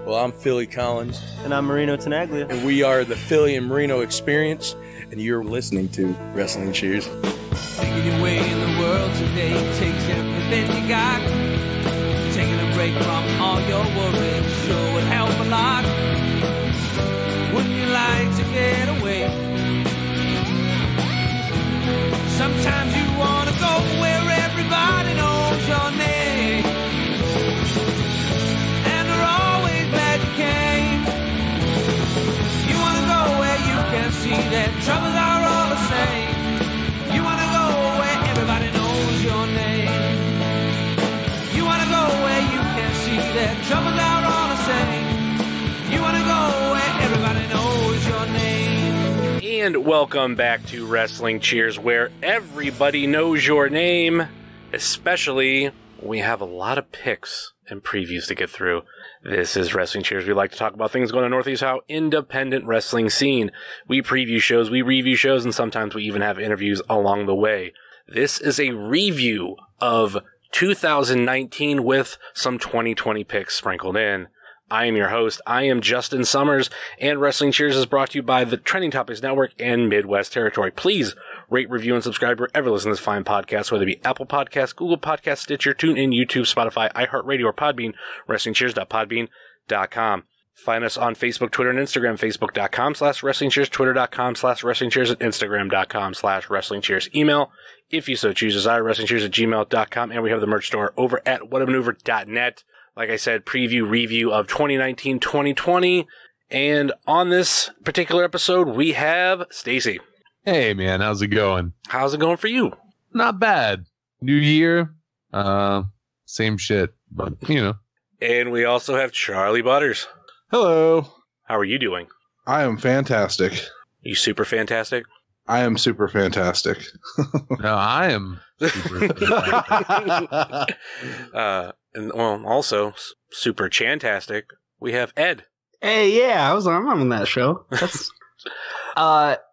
Well, I'm Philly Collins. And I'm Marino Tenaglia. And we are the Philly and Marino Experience, and you're listening to Wrestling Cheers. Making your way in the world today takes everything you got. Taking a break from all your worries sure would help a lot. Wouldn't you like to get away? Sometimes you want to go where everybody knows your name, and they're always glad you came. You want to go where you can see that troubles are all the same. You want to go where everybody knows your name. You want to go where you can see that troubles are all the same. You want to go where everybody knows your name. And welcome back to Wrestling Cheers, where everybody knows your name, especially when we have a lot of picks and previews to get through. This is Wrestling Cheers. We like to talk about things going on Northeast Ohio independent wrestling scene. We preview shows, we review shows, and sometimes we even have interviews along the way. This is a review of 2019 with some 2020 picks sprinkled in. I am your host. I am Justin Summers, and Wrestling Cheers is brought to you by the Trending Topics Network and Midwest Territory. Please rate, review, and subscribe wherever you listen to this fine podcast, whether it be Apple Podcasts, Google Podcasts, Stitcher, TuneIn, YouTube, Spotify, iHeartRadio, or Podbean, WrestlingCheers.podbean.com. Find us on Facebook, Twitter, and Instagram, Facebook.com/WrestlingCheers, Twitter.com/WrestlingCheers, and Instagram.com/WrestlingCheers. Email, if you so choose, desire, WrestlingCheers@gmail.com, and we have the merch store over at whatamaneuver.net. Like I said, preview, review of 2019, 2020. And on this particular episode, we have Stacy. Hey, man. How's it going? How's it going for you? Not bad. New year. Same shit, but, you know. And we also have Charly Butters. Hello. How are you doing? I am fantastic. You super fantastic? I am super fantastic. No, I am super fantastic. And well, also super chantastic. We have Ed. Hey, yeah, I'm on that show. That's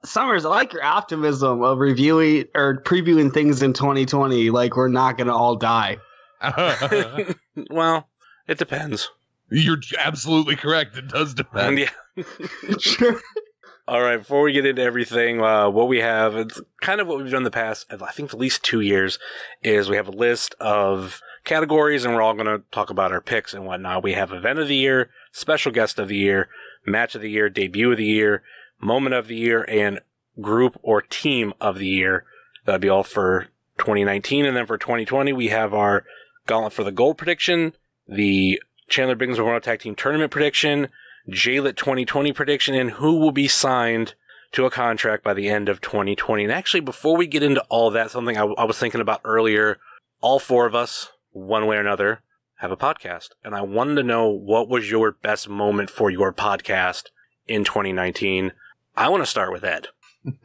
Summers, I like your optimism of reviewing or previewing things in 2020 like we're not going to all die. Well, it depends. You're absolutely correct. It does depend. Yeah. Sure. All right, before we get into everything, what we have, it's kind of what we've done in the past, I think at least 2 years, is we have a list of categories, and we're all going to talk about our picks and whatnot. We have Event of the Year, Special Guest of the Year, Match of the Year, Debut of the Year, Moment of the Year, and Group or Team of the Year. That'd be all for 2019, and then for 2020, we have our Gauntlet for the Gold prediction, the Chandler Bing's Memorial Tag Team Tournament prediction, JLIT 2020 prediction, and who will be signed to a contract by the end of 2020. And actually, before we get into all that, something I was thinking about earlier, all four of us, one way or another, have a podcast. And I wanted to know, what was your best moment for your podcast in 2019? I want to start with Ed. In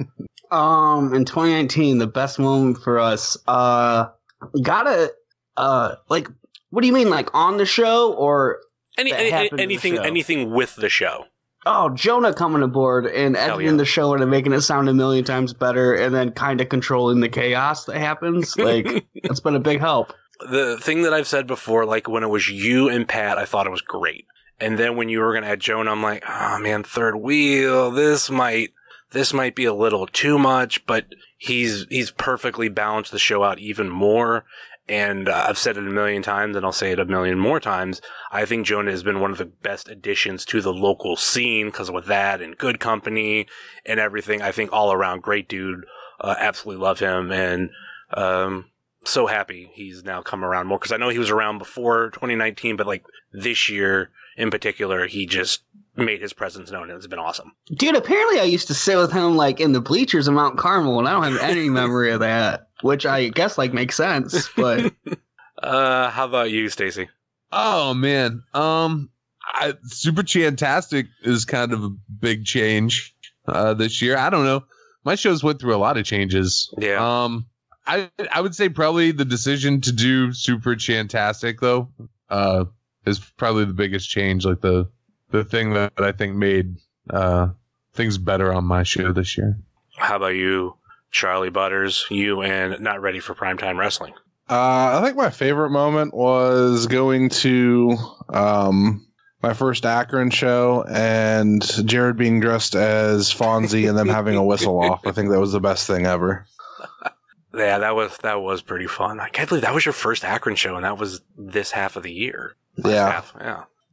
2019, the best moment for us, you gotta, what do you mean, like on the show or anything with the show? Oh, Jonah coming aboard and editing the show and making it sound a million times better, and then kind of controlling the chaos that happens. Like, that's been a big help. The thing that I've said before, like when it was you and Pat, I thought it was great. And then when you were going to add Jonah, I'm like, oh man, third wheel, this might be a little too much, but he's perfectly balanced the show out even more. And I've said it a million times, and I'll say it a million more times. I think Jonah has been one of the best additions to the local scene because with that and Good Company and everything. I think all around great dude. Absolutely love him, and so happy he's now come around more because I know he was around before 2019, but like this year in particular, he just made his presence known, and it's been awesome. Dude, apparently I used to sit with him like in the bleachers of Mount Carmel, and I don't have any memory of that. Which I guess like makes sense, but how about you, Stacy? Oh man, Super Chantastic is kind of a big change this year. I don't know. My shows went through a lot of changes. Yeah. I would say probably the decision to do Super Chantastic though is probably the biggest change. Like the thing that I think made things better on my show this year. How about you, Charly Butters? You and Not Ready for Primetime Wrestling. I think my favorite moment was going to my first Akron show, and Jared being dressed as Fonzie and them having a whistle off. I think that was the best thing ever. Yeah, that was pretty fun. I can't believe that was your first Akron show, and that was this half of the year. Yeah.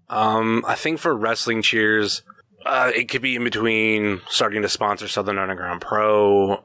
I think for Wrestling Cheers, it could be in between starting to sponsor Southern Underground Pro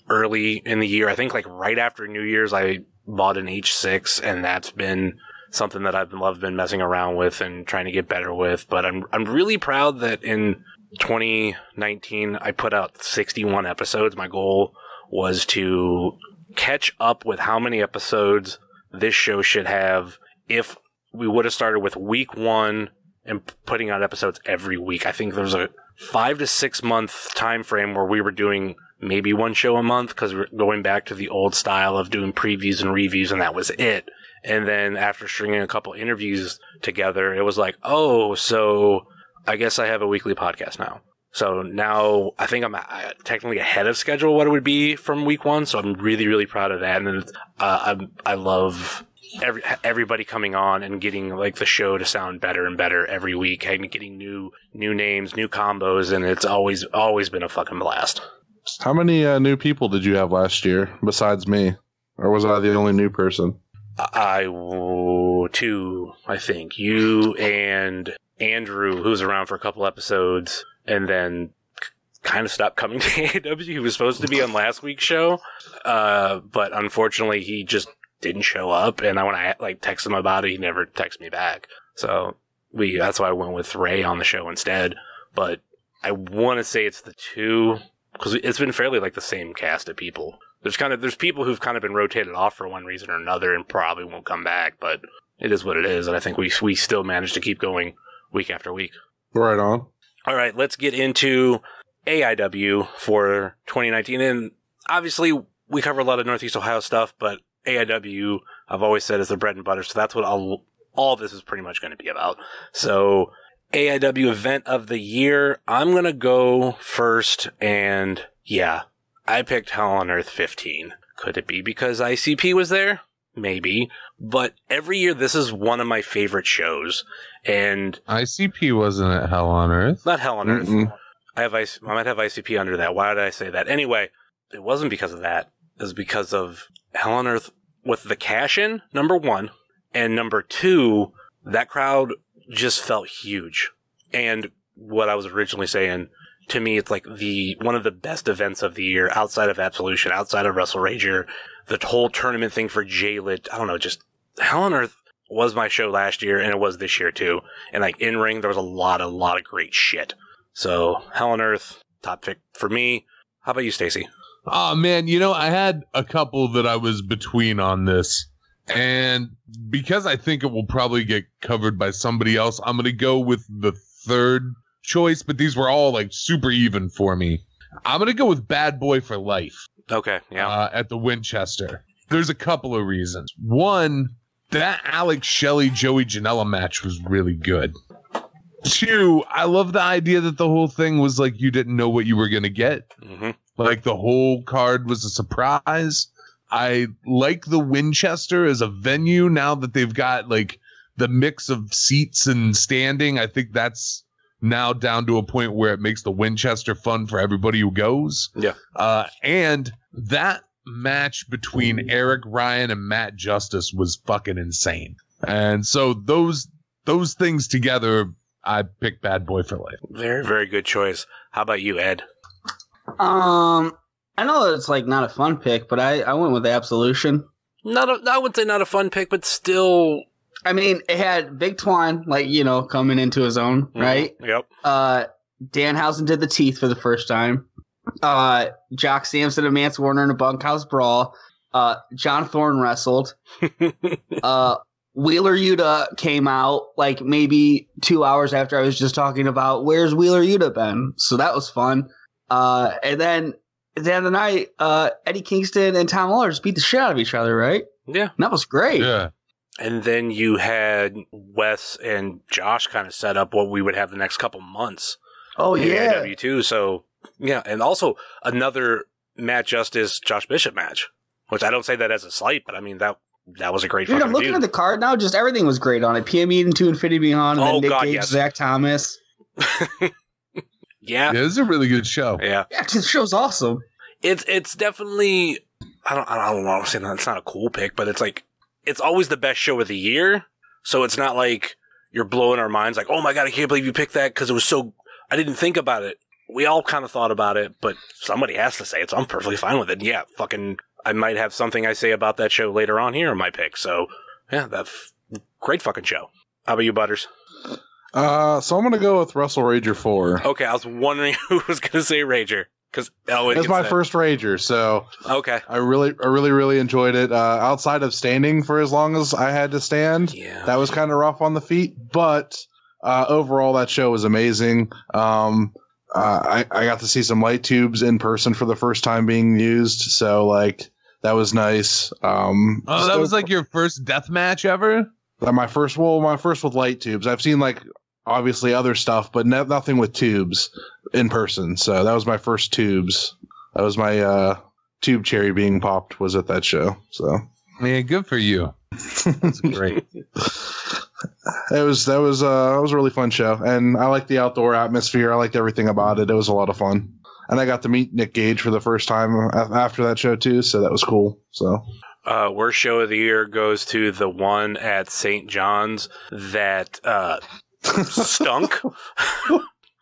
early in the year. I think like right after New Year's, I bought an H6, and that's been something that I've been messing around with and trying to get better with. But I'm really proud that in 2019 I put out 61 episodes. My goal was to catch up with how many episodes this show should have if we would have started with week 1 and putting out episodes every week. I think there was a 5 to 6 month time frame where we were doing maybe one show a month because we're going back to the old style of doing previews and reviews, and that was it. And then after stringing a couple interviews together, it was like, oh, so I guess I have a weekly podcast now. So now I think I'm technically ahead of schedule what it would be from week 1. So I'm really, really proud of that. And I love everybody coming on and getting like the show to sound better and better every week, and getting new names, new combos. And it's always been a fucking blast. How many new people did you have last year besides me? Or was I the only new person? 2, I think. You and Andrew, who's around for a couple episodes, and then kind of stopped coming to AEW. He was supposed to be on last week's show, but unfortunately he just didn't show up. And when I text him about it, he never texted me back. So that's why I went with Ray on the show instead. But I want to say it's the 2, because it's been fairly like the same cast of people. There's people who've kind of been rotated off for one reason or another and probably won't come back, but it is what it is. And I think we still managed to keep going week after week. Right on. All right, let's get into AIW for 2019. And obviously, we cover a lot of Northeast Ohio stuff, but AIW, I've always said, is the bread and butter. So that's what all this is pretty much going to be about. So AIW event of the year, I'm going to go first. And yeah, I picked Hell on Earth 15. Could it be because ICP was there? Maybe. But every year, this is one of my favorite shows. And ICP wasn't at Hell on Earth. Not Hell on Earth. I might have ICP under that. Why did I say that? Anyway, it wasn't because of that. It was because of Hell on Earth with the cash-in, number 1. And number 2, that crowd just felt huge. And what I was originally saying, to me, it's like one of the best events of the year outside of Absolution, outside of Wrestle Rager. The whole tournament thing for JLIT, I don't know, just Hell on Earth was my show last year, and it was this year too. And like in ring, there was a lot of great shit. So Hell on Earth, top pick for me. How about you, Stacy? Oh man, I had a couple that I was between on this, and because I think it will probably get covered by somebody else, I'm gonna go with the third choice. But these were all like super even for me. I'm gonna go with Bad Boy for Life. Okay, yeah. At the Winchester. There's a couple of reasons. One, that Alex Shelley Joey Janela match was really good. 2, I love the idea that the whole thing was like you didn't know what you were gonna get. Mm-hmm. Like the whole card was a surprise. I like the Winchester as a venue now that they've got like the mix of seats and standing. I think that's now down to a point where it makes the Winchester fun for everybody who goes. Yeah. And that match between Eric Ryan and Matt Justice was fucking insane. And so those things together, I picked Bad Boy for Life. Very, very good choice. How about you, Ed? I know it's like not a fun pick, but I went with Absolution. I wouldn't say not a fun pick, but still. I mean, it had Big Twine, coming into his own, right? Yep. Danhausen did the teeth for the first time. Jock Sampson and Mance Warner in a bunkhouse brawl. John Thorne wrestled. Wheeler Yuta came out like maybe 2 hours after I was just talking about where's Wheeler Yuta been. So that was fun. And then at the end of the night, Eddie Kingston and Tom Lawler just beat the shit out of each other, right? Yeah. And that was great. Yeah. And then you had Wes and Josh kind of set up what we would have the next couple months. Oh, yeah. AIW too. So, yeah. And also another Matt Justice, Josh Bishop match, which I don't say that as a slight, but I mean, that that was a great Dude, fucking I'm looking feud. at the card now. Just everything was great on it. PME into Infinity Beyond, and Oh, then Nick God, Gage, yes. Zach Thomas. Yeah. Yeah, it was a really good show. Yeah. Yeah, dude, the show's awesome. It's definitely, I don't want to say that it's not a cool pick, but it's like, it's always the best show of the year. So it's not like you're blowing our minds like, oh my God, I can't believe you picked that because it was so, I didn't think about it. We all kind of thought about it, but somebody has to say it, so I'm perfectly fine with it. Yeah, fucking, I might have something I say about that show later on here in my pick. So yeah, that's great fucking show. How about you, Butters? So I'm gonna go with Wrestle Rager 4. Okay, I was wondering who was going to say Rager. Because It's my first Rager, so okay. I really enjoyed it. Outside of standing for as long as I had to stand, that was kind of rough on the feet. But overall, that show was amazing. I got to see some light tubes in person for the first time being used, so like that was nice. That was like your first death match ever? My first with light tubes. I've seen like obviously other stuff, but nothing with tubes in person. So that was my first tubes. That was my tube cherry being popped was at that show. So man, good for you. That's great. That was a really fun show, and I liked the outdoor atmosphere. I liked everything about it. It was a lot of fun, and I got to meet Nick Gage for the first time after that show too. So that was cool. So. Worst show of the year goes to the one at St. John's that stunk,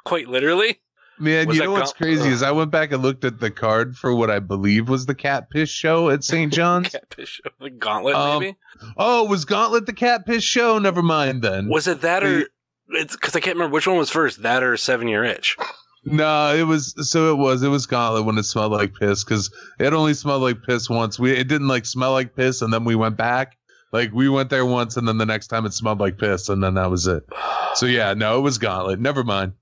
quite literally. Man, Was you that know what's crazy is I went back and looked at the card for what I believe was the Catfish show at St. John's. Catfish show, the Gauntlet, maybe? Oh, was Gauntlet the Catfish show? Never mind then. Was it that or... It's because I can't remember which one was first, that or 7 Year Itch. No, it was Gauntlet when it smelled like piss, because it only smelled like piss once. It didn't like smell like piss, and then we went back. Like we went there once, and then the next time it smelled like piss, and then that was it. So yeah, no, it was Gauntlet. Never mind.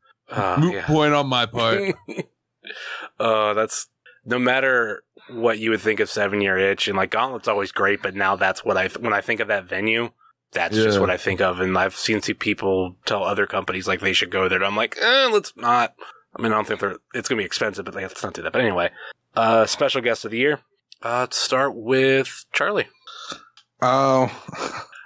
Moot point on my part. That's no matter what you would think of 7 Year Itch, and like Gauntlet's always great, but now that's what when I think of that venue, that's just what I think of. And I've seen people tell other companies like they should go there. And I'm like, let's not. I mean, I don't think it's going to be expensive, but let's not do that. But anyway, special guest of the year. Let's start with Charly. Oh,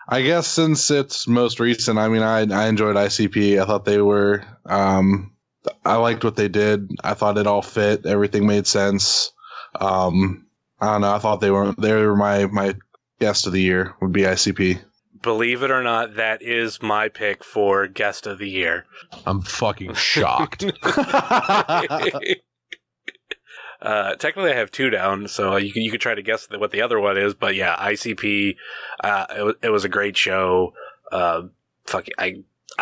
I guess since it's most recent, I mean, I enjoyed ICP. I thought they were, I liked what they did. I thought it all fit. Everything made sense. I don't know. I thought they were my guest of the year would be ICP. Believe it or not, that is my pick for guest of the year. I'm fucking shocked. Technically, I have two down, so you could try to guess what the other one is. But yeah, ICP. It was a great show. I've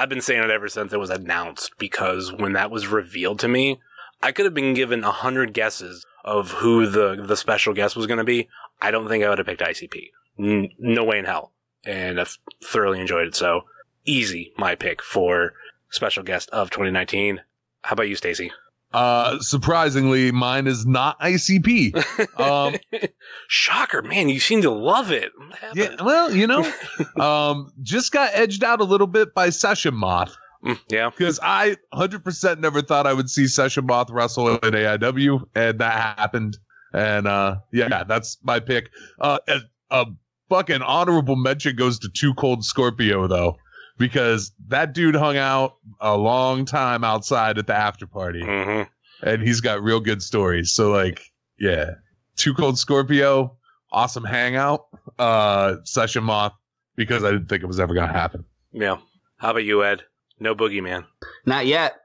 been saying it ever since it was announced, because when that was revealed to me, I could have been given 100 guesses of who the special guest was going to be. I don't think I would have picked ICP. No way in hell. And I've thoroughly enjoyed it. So easy, my pick for special guest of 2019. How about you, Stacy? Surprisingly, mine is not ICP. Shocker, man! You seem to love it. Yeah, well, just got edged out a little bit by Session Moth. Yeah, because I 100% never thought I would see Session Moth wrestle in AIW, and that happened. And yeah, that's my pick. Fucking honorable mention goes to Too Cold Scorpio, though, because that dude hung out a long time outside at the after party, and he's got real good stories. So, like, yeah, Too Cold Scorpio, awesome hangout. Session Moth, because I didn't think it was ever gonna happen. Yeah. How about you, Ed? No Boogeyman. Not yet.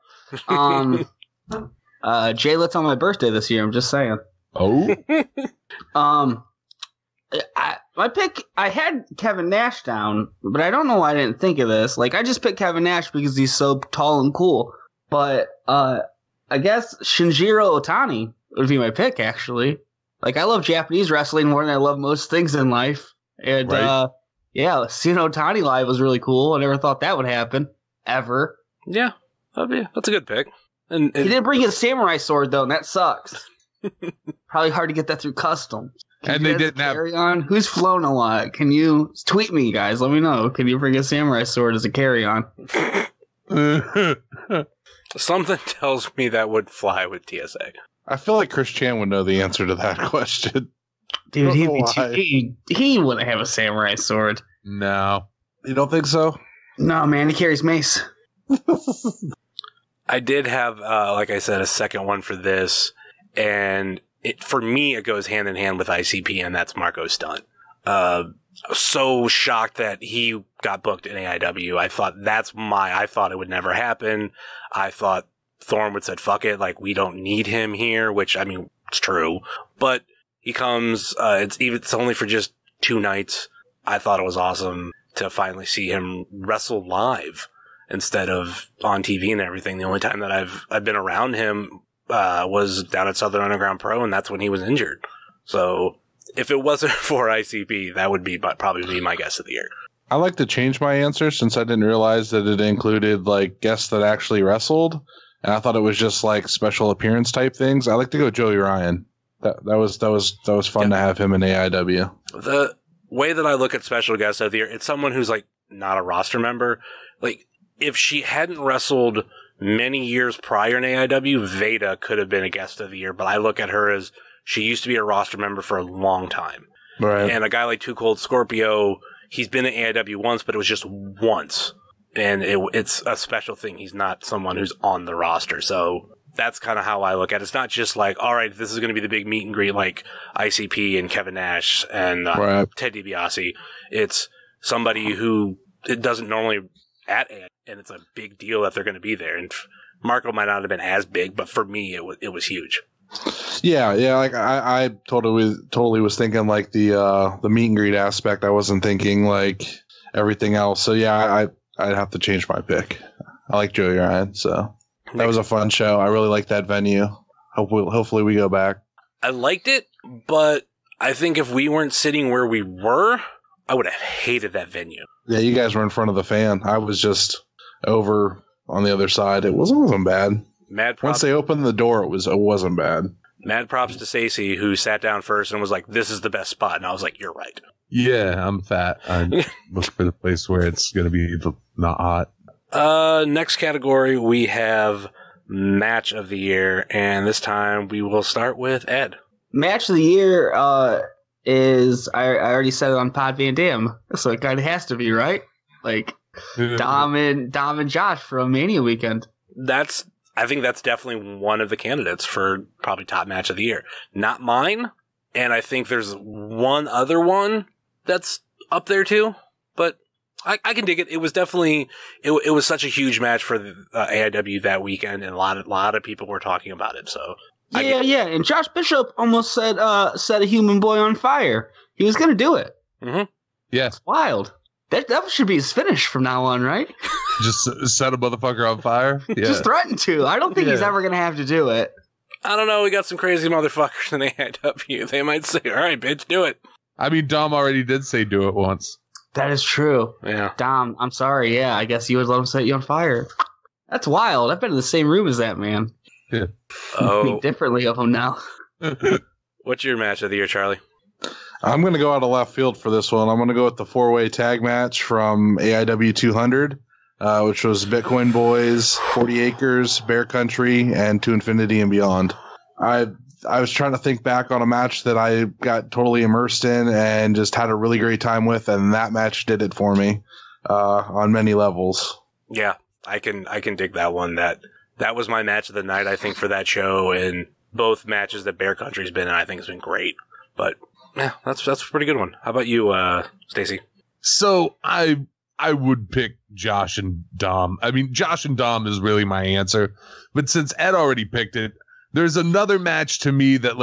JLIT's on my birthday this year. I'm just saying. Oh. My pick, I had Kevin Nash down, but I don't know why I didn't think of this. Like, I just picked Kevin Nash because he's so tall and cool. But I guess Shinjiro Otani would be my pick, actually. Like, I love Japanese wrestling more than I love most things in life. And, yeah, seeing Otani live was really cool. I never thought that would happen, ever. Yeah, that's a good pick. And he didn't bring his samurai sword, though, and that sucks. Probably hard to get that through custom. And they didn't have carry-on. Who's flown a lot? Can you tweet me, guys? Let me know. Can you bring a samurai sword as a carry-on? Something tells me that would fly with TSA. I feel like Chris Chan would know the answer to that question. Dude, Don't know why. he wouldn't have a samurai sword. No. You don't think so? No, man, he carries mace. I did have, like I said, a second one for this, and for me, it goes hand in hand with ICP, and that's Marco Stunt. I was so shocked that he got booked in AIW. I thought it would never happen. I thought Thorne would said, fuck it, like, we don't need him here, which, I mean, it's true. But he comes, it's only for just 2 nights. I thought it was awesome to finally see him wrestle live instead of on TV and everything. The only time that I've been around him was down at Southern Underground Pro, and that's when he was injured. So if it wasn't for ICP, that would probably be my guess of the year. I like to change my answer since I didn't realize that it included like guests that actually wrestled, and I thought it was just like special appearance type things. I like to go Joey Ryan. That was fun to have him in AIW. The way that I look at special guests of the year, it's someone who's like not a roster member. Like, if she hadn't wrestled many years prior in AIW, Veda could have been a guest of the year, but I look at her as she used to be a roster member for a long time. Right. And a guy like Too Cold Scorpio, he's been in AIW once, but it was just once. And it's a special thing. He's not someone who's on the roster. So that's kind of how I look at it. It's not just like, all right, this is going to be the big meet and greet like ICP and Kevin Nash and Ted DiBiase. It's somebody who it doesn't normally at AIW, and it's a big deal that they're going to be there. And Marco might not have been as big, but for me, it was huge. Yeah. Like I totally was thinking like the meet and greet aspect. I wasn't thinking like everything else. So yeah, I'd have to change my pick. I like Joey Ryan, so that was a fun show. I really like that venue. Hopefully we go back. I liked it, but I think if we weren't sitting where we were, I would have hated that venue. Yeah, you guys were in front of the fan. I was just over on the other side. It wasn't bad. Once they opened the door, it wasn't bad. Mad props to Stacy, who sat down first and was like, "This is the best spot," and I was like, "You're right." Yeah, I'm fat. I look for the place where it's going to be not hot. Next category, we have Match of the Year, and this time we will start with Ed. Match of the Year is, I already said it on Podbean Damn, so it kind of has to be, right? Like, Dom and Josh from Mania Weekend. I think that's definitely one of the candidates for probably top match of the year. Not mine, and I think there's one other one that's up there too, but I can dig it. It was definitely, it was such a huge match for the AIW that weekend, and a lot of people were talking about it, so. Yeah, and Josh Bishop almost set a human boy on fire. He was going to do it. Mm-hmm. Yeah. It's wild. That should be his finish from now on, right? Just set a motherfucker on fire? Yeah. Just threaten to. I don't think he's ever going to have to do it. I don't know. We got some crazy motherfuckers in AIW. They might say, all right, bitch, do it. I mean, Dom already did say do it once. That is true. Yeah. Dom, I'm sorry. Yeah, I guess you would let him set you on fire. That's wild. I've been in the same room as that man. Yeah. Oh. Think differently of him now. What's your match of the year, Charlie? I'm going to go out of left field for this one. I'm going to go with the 4-way tag match from AIW 200, which was Bitcoin Boys, 40 Acres, Bear Country, and To Infinity and Beyond. I was trying to think back on a match that I got totally immersed in and just had a really great time with, and that match did it for me on many levels. Yeah, I can dig that one. That was my match of the night, I think, for that show, and both matches that Bear Country's been in, I think, has been great. But yeah, that's a pretty good one. How about you, Stacy? So I would pick Josh and Dom. I mean, Josh and Dom is really my answer. But since Ed already picked it, there's another match to me that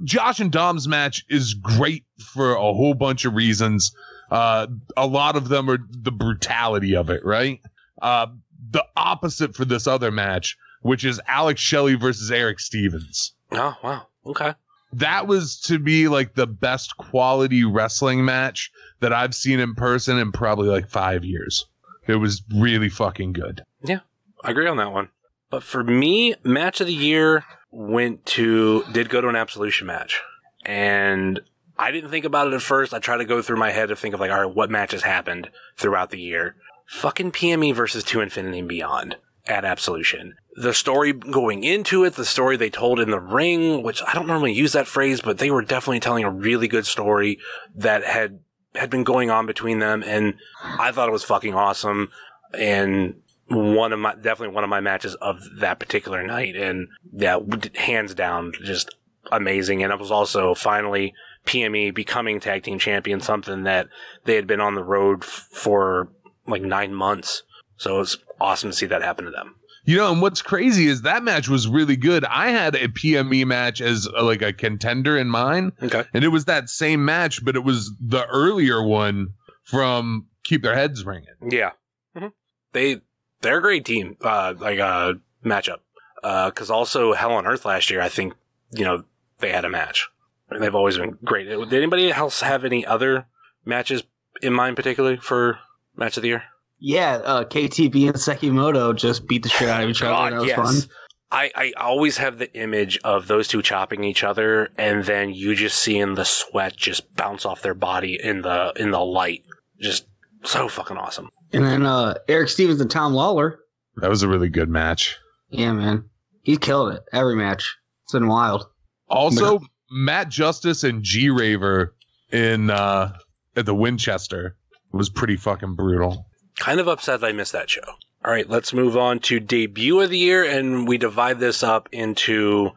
Josh and Dom's match is great for a whole bunch of reasons. A lot of them are the brutality of it, right? The opposite for this other match, which is Alex Shelley versus Eric Stevens. Oh, wow. Okay. That was, to me, like the best quality wrestling match that I've seen in person in probably like 5 years. It was really fucking good. Yeah, I agree on that one. But for me, match of the year did go to an Absolution match. And I didn't think about it at first. I tried to go through my head to think of like, all right, what matches happened throughout the year? Fucking PME versus To Infinity and Beyond. at Absolution. The story going into it, the story they told in the ring, which I don't normally use that phrase, but they were definitely telling a really good story that had been going on between them, and I thought it was fucking awesome, and definitely one of my matches of that particular night, and yeah, hands down, just amazing. And it was also finally PME becoming tag team champion, something that they had been on the road for like 9 months, so it's awesome to see that happen to them. You know, and what's crazy is that match was really good. I had a PME match as like a contender in mind. Okay. And it was that same match, but it was the earlier one from Keep Their Heads Ringing. Yeah. Mm-hmm. They're a great team, matchup. Cause also Hell on Earth last year, I think, you know, they had a match. They've always been great. Did anybody else have any other matches in mind particularly for match of the year? Yeah, KTB and Sekimoto just beat the shit out of each other. That was fun. I always have the image of those two chopping each other, and then you just seeing the sweat just bounce off their body in the light. Just so fucking awesome. And then Eric Stevens and Tom Lawler. That was a really good match. Yeah, man. He killed it. Every match. It's been wild. Also, Matt Justice and G-Raver at the Winchester was pretty fucking brutal. Kind of upset I missed that show. All right, let's move on to debut of the year, and we divide this up into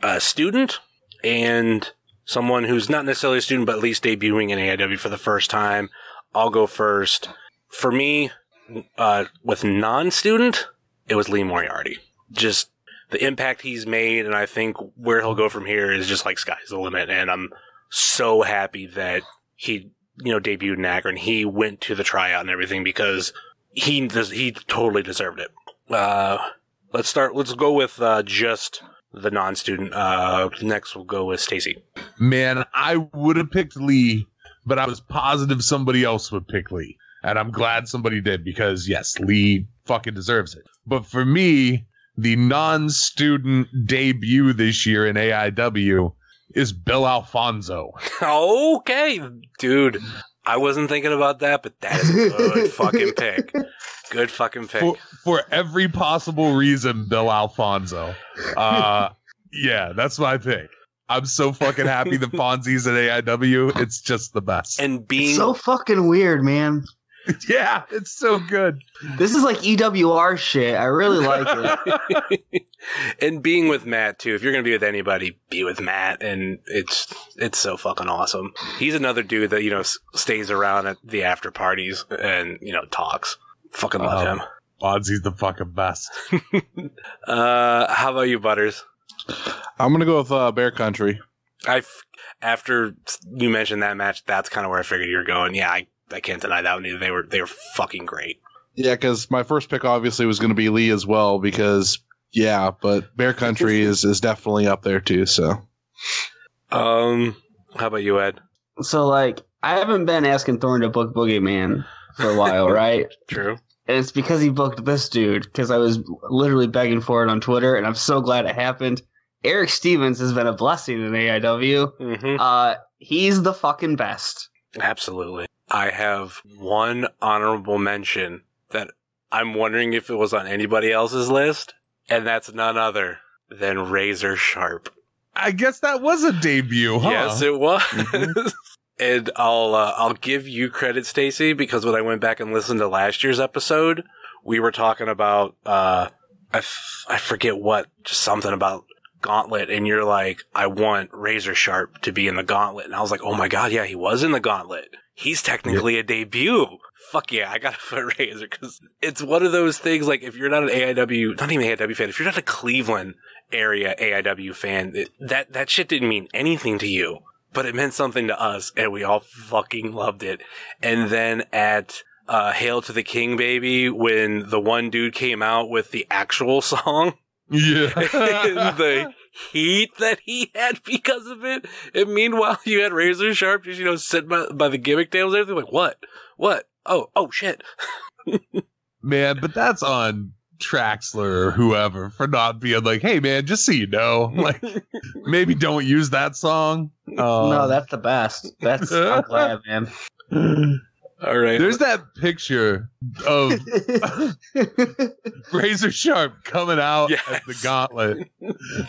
a student and someone who's not necessarily a student, but at least debuting in AIW for the first time. I'll go first. For me, with non-student, it was Lee Moriarty. Just the impact he's made, and I think where he'll go from here is just like sky's the limit, and I'm so happy that he debuted in Akron. He went to the tryout and everything because he totally deserved it. Let's go with just the non-student. Next we'll go with Stacy. Man, I would have picked Lee, but I was positive somebody else would pick Lee. And I'm glad somebody did because, yes, Lee fucking deserves it. But for me, the non-student debut this year in AIW is Bill Alfonso. Okay, dude. I wasn't thinking about that, but that is a good fucking pick. Good fucking pick. For every possible reason, Bill Alfonso. Yeah, that's my pick. I'm so fucking happy the Fonzie's at AIW. It's just the best. And it's so fucking weird, man. Yeah, it's so good. This is like EWR shit. I really like it. And being with Matt too. If you're gonna be with anybody, be with Matt. And it's so fucking awesome. He's another dude that stays around at the after parties and talks. Fucking love him. Fonzie's the fucking best. How about you, Butters? I'm gonna go with Bear Country. After you mentioned that match, that's kind of where I figured you were going. Yeah, I can't deny that one either. They were fucking great. Yeah, because my first pick obviously was going to be Lee as well because, but Bear Country is definitely up there too, so. How about you, Ed? So, I haven't been asking Thorne to book Boogeyman for a while, right? True. And it's because he booked this dude, because I was literally begging for it on Twitter, and I'm so glad it happened. Eric Stevens has been a blessing in AIW. Mm-hmm. He's the fucking best. Absolutely. I have one honorable mention that I'm wondering if it was on anybody else's list, and that's none other than Razor Sharp. I guess that was a debut, huh? Yes, it was. Mm-hmm. And I'll give you credit, Stacy, because when I went back and listened to last year's episode, we were talking about I forget what, just something about Gauntlet, and you're like, I want Razor Sharp to be in the Gauntlet, and I was like, oh my god, yeah, he was in the Gauntlet. He's technically a debut. Fuck yeah, I gotta put Razor, because it's one of those things, if you're not an AIW, not even AIW fan, if you're not a Cleveland area AIW fan, that shit didn't mean anything to you, but it meant something to us, and we all fucking loved it. And then at Hail to the King, baby, when the one dude came out with the actual song, yeah, the heat that he had because of it. And meanwhile, you had Razor Sharp just, sitting by the gimmick tables and everything. What? Oh, shit. Man, but that's on Traxler or whoever for not being like, hey, man, just so you know, maybe don't use that song. No, that's the best. I'm glad, man. All right. There's that picture of Razor Sharp coming out at the gauntlet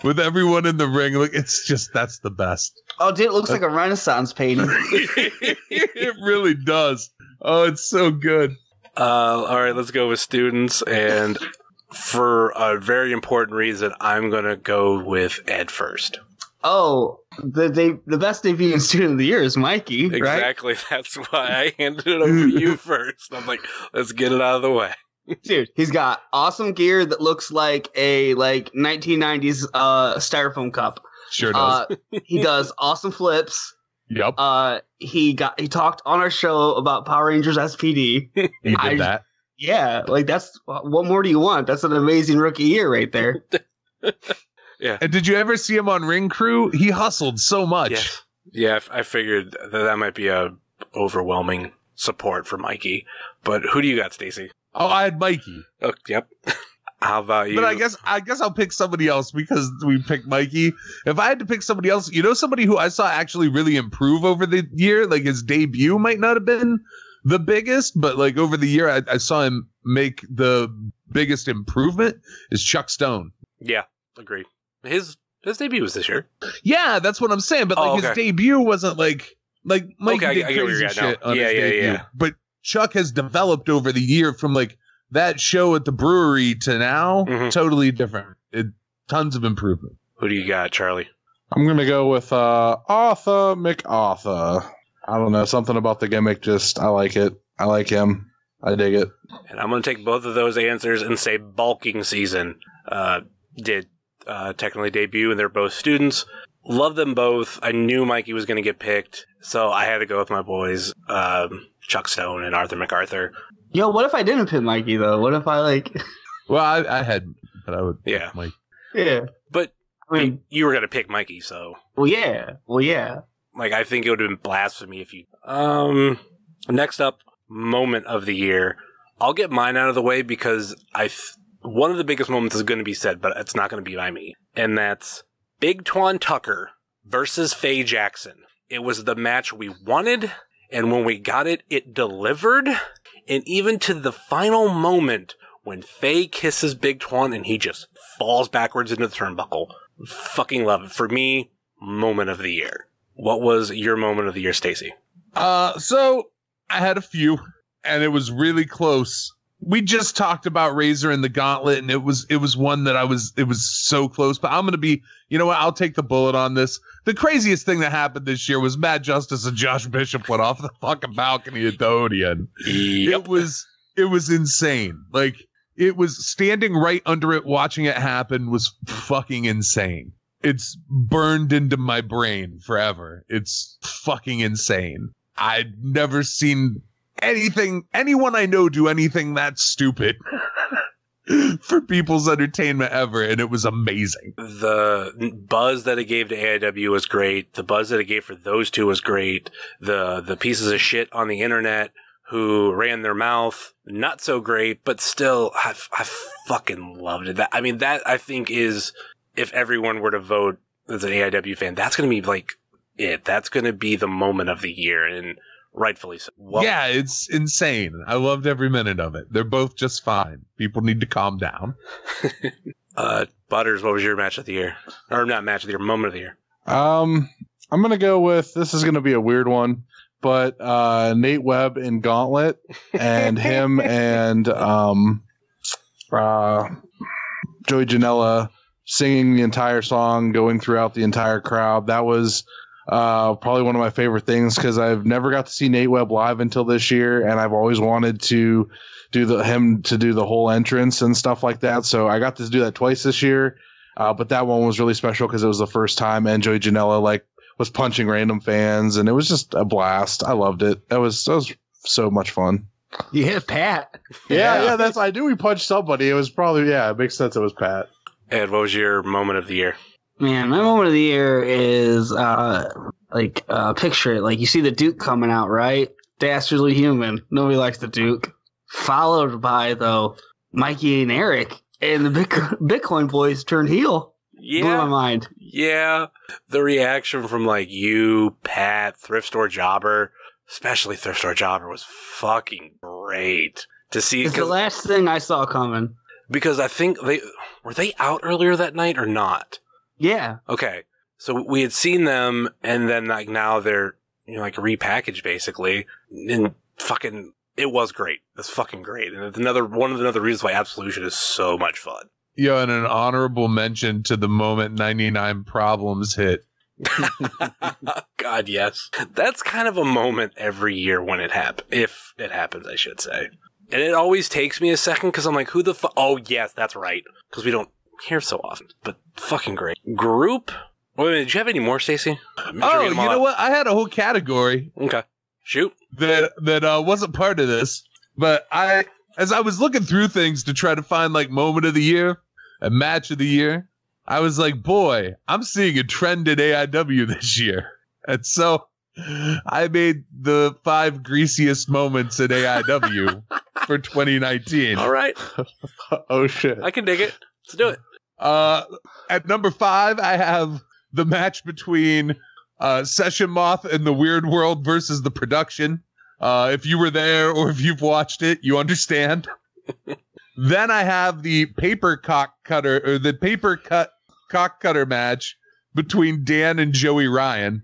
with everyone in the ring. Like, it's just, that's the best. Oh, dude, it looks like a Renaissance painting. It really does. Oh, it's so good. All right, let's go with students. And for a very important reason, I'm going to go with Ed first. Oh, the best debut in Student of the Year is Mikey, right? Exactly. That's why I handed it over to you first. I'm like, let's get it out of the way. Dude, he's got awesome gear that looks like a 1990s styrofoam cup. Sure does. He does awesome flips. Yep. He talked on our show about Power Rangers SPD. He did that. Yeah, like that's what more do you want? That's an amazing rookie year right there. Yeah. And did you ever see him on Ring Crew? He hustled so much. Yes. Yeah, I figured that might be a overwhelming support for Mikey. But who do you got, Stacy? Oh, I had Mikey. Oh, yep. How about you? But I guess I'll pick somebody else because we picked Mikey. If I had to pick somebody else, somebody who I saw actually really improve over the year, like his debut might not have been the biggest, but like over the year, I saw him make the biggest improvement is Chuck Stone. Yeah, agreed. His debut was this year. Yeah, that's what I'm saying. But like his debut wasn't like Mikey did crazy shit on his debut. Yeah. But Chuck has developed over the year from like that show at the brewery to now, totally different. Tons of improvement. Who do you got, Charlie? I'm gonna go with Arthur MacArthur. I don't know, something about the gimmick. Just I like it. I like him. I dig it. And I'm gonna take both of those answers and say Bulking Season did technically debut, and they're both students. Love them both. I knew Mikey was gonna get picked, so I had to go with my boys, Chuck Stone and Arthur MacArthur. Yo, what if I didn't pin Mikey though? What if I Well, I had, but I would. Yeah. Mike. Yeah. But I mean, you were gonna pick Mikey, so. Well, yeah. Like, I think it would have been blasphemy if you. Next up, moment of the year. I'll get mine out of the way because one of the biggest moments is going to be said, but it's not going to be by me. And that's Big Twan Tucker versus Faye Jackson. It was the match we wanted, and when we got it, it delivered. And even to the final moment when Faye kisses Big Twan and he just falls backwards into the turnbuckle. Fucking love it. For me, moment of the year. What was your moment of the year, Stacy? So I had a few, and it was really close. We just talked about Razor and the Gauntlet, and it was one that it was so close. But I'm gonna be, you know what? I'll take the bullet on this. The craziest thing that happened this year was Matt Justice and Josh Bishop went off the fucking balcony at the Odeon. Yep. It was insane. Like, it was standing right under it, watching it happen was fucking insane. It's burned into my brain forever. It's fucking insane. I'd never seen anyone I know do anything that stupid for people's entertainment ever, and it was amazing. The buzz that it gave to AIW was great. The buzz that it gave for those two was great. The pieces of shit on the internet who ran their mouth, not so great, but still, I fucking loved it. That I think is, if everyone were to vote as an AIW fan, that's going to be like it. That's going to be the moment of the year, and rightfully so. Well, yeah, it's insane. I loved every minute of it. They're both just fine. People need to calm down. Butters, what was your match of the year? Or not match of the year, moment of the year? I'm going to go with, this is going to be a weird one, but Nate Webb in Gauntlet and him and Joey Janela singing the entire song, going throughout the entire crowd. That was probably one of my favorite things because I've never got to see Nate Webb live until this year, and I've always wanted to do the whole entrance and stuff like that. So I got to do that twice this year, but that one was really special because it was the first time, and Joey Janela was punching random fans, and it was just a blast. I loved it. That was so much fun. You hit Pat. Yeah, that's I knew we punched somebody. It was probably it makes sense. It was Pat. Ed, what was your moment of the year? Man, my moment of the year is picture it. Like, you see the Duke coming out, right? Dastardly Human. Nobody likes the Duke. Followed by, though, Mikey and Eric, and the Bitcoin boys turned heel. Yeah. Blew my mind. Yeah. The reaction from you, Pat, Thrift Store Jobber, especially Thrift Store Jobber, was fucking great to see. It's the last thing I saw coming. Because I think were they out earlier that night or not? Yeah. Okay. So we had seen them, and then like now they're like repackaged basically, and fucking it was great. It's fucking great, and it's one of the other reasons why Absolution is so much fun. Yo, and an honorable mention to the moment 99 Problems hit. God, yes, that's kind of a moment every year when it happens, if it happens, I should say. And it always takes me a second because I'm like, who the fuck? Oh yes, that's right, because we don't hear so often. But fucking great group. Wait a minute, did you have any more, Stacy? You know what? I had a whole category. Okay. Shoot. That wasn't part of this, but as I was looking through things to try to find like moment of the year and match of the year, I was like, boy, I'm seeing a trend in AIW this year. And so I made the 5 greasiest moments in AIW for 2019. All right. Oh shit. I can dig it. Let's do it. At number 5, I have the match between Session Moth and the Weird World versus the Production. If you were there or if you've watched it, you understand. Then I have the paper cut cock cutter match between Dan and Joey Ryan,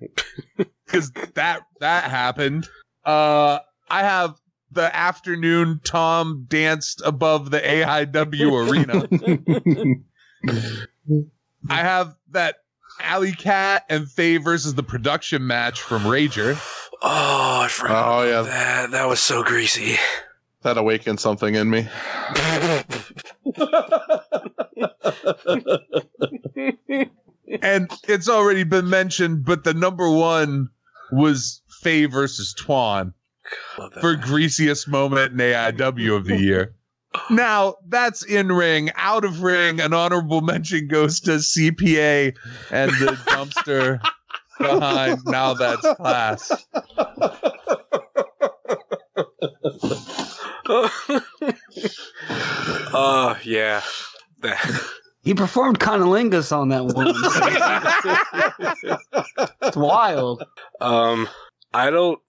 because that happened. I have the afternoon Tom danced above the AIW arena. I have that Alley Cat and Faye versus the Production match from Rager. Oh, I forgot. Oh, yeah. That was so greasy. That awakened something in me. And it's already been mentioned, but the number 1 was Faye versus Twan for greasiest moment in AIW of the year. Now, that's in ring. Out of ring, an honorable mention goes to CPA and the dumpster behind Now That's Class. Yeah. He performed Conolingus on that one. It's wild. I don't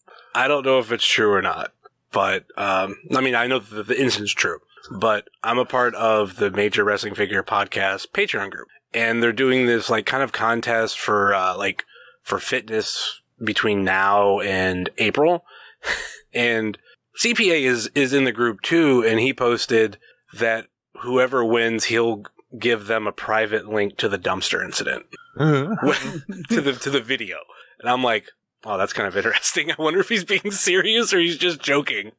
know if it's true or not, but I mean, I know that the incident's true, but I'm a part of the Major Wrestling Figure Podcast Patreon group, and they're doing this like kind of contest for for fitness between now and April, and CPA is in the group too, and he posted that whoever wins, he'll give them a private link to the dumpster incident to the video, and I'm like, oh, that's kind of interesting. I wonder if he's being serious or he's just joking.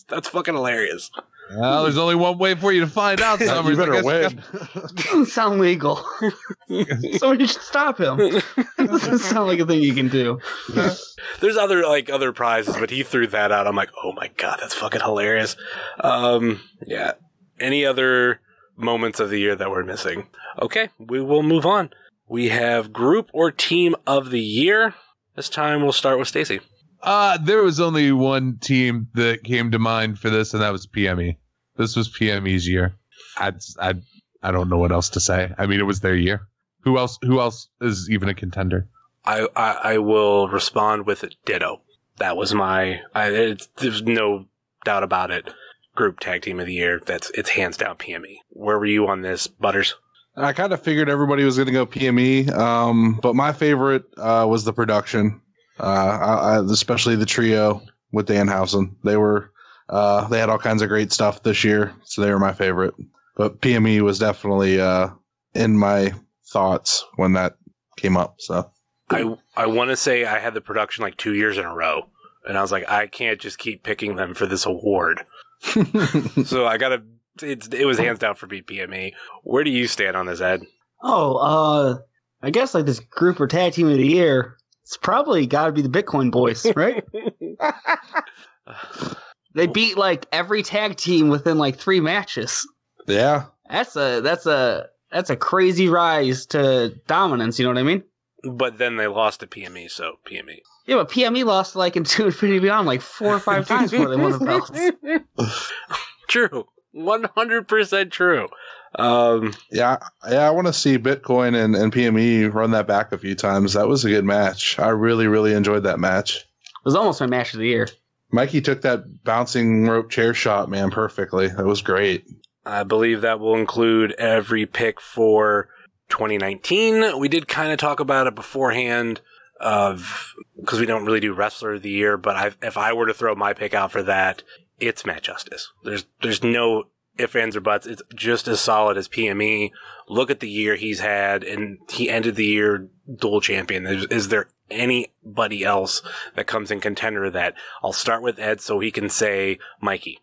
That's fucking hilarious. Well, there's only one way for you to find out. Summers. You better win. Doesn't sound legal. Somebody should stop him. Doesn't sound like a thing you can do. There's other prizes, but he threw that out. I'm like, oh my god, that's fucking hilarious. Yeah. Any other moments of the year that we're missing? Okay, we will move on. We have group or team of the year. This time we'll start with Stacy. There was only one team that came to mind for this, and that was PME. This was PME's year. I don't know what else to say. I mean, it was their year. Who else is even a contender? I will respond with a ditto. That was there's no doubt about it. Group tag team of the year. It's hands down PME. Where were you on this, Butters? I kind of figured everybody was going to go PME, but my favorite was the Production, especially the trio with Danhausen. They had all kinds of great stuff this year, so they were my favorite. But PME was definitely in my thoughts when that came up. So I want to say I had the Production like 2 years in a row, and I was like, I can't just keep picking them for this award. So I gotta. It was hands down for PME. Where do you stand on this, Ed? I guess like this group or tag team of the year, it's probably got to be the Bitcoin Boys, right? They beat like every tag team within like 3 matches. Yeah, that's a crazy rise to dominance. You know what I mean? But then they lost to PME, so PME. Yeah, but PME lost like in 2 Infinity Beyond like 4 or 5 times before they won the belts. True. 100% true. Yeah, I want to see Bitcoin and PME run that back a few times. That was a good match. I really, really enjoyed that match. was almost my match of the year. Mikey took that bouncing rope chair shot, man, perfectly. That was great. I believe that will include every pick for 2019. We did kind of talk about it beforehand because we don't really do Wrestler of the Year, but if I were to throw my pick out for that, it's Matt Justice. There's no ifs, ands, or buts. It's just as solid as PME. Look at the year he's had, and he ended the year dual champion. Is there anybody else that comes in contender of that? I'll start with Ed so he can say Mikey.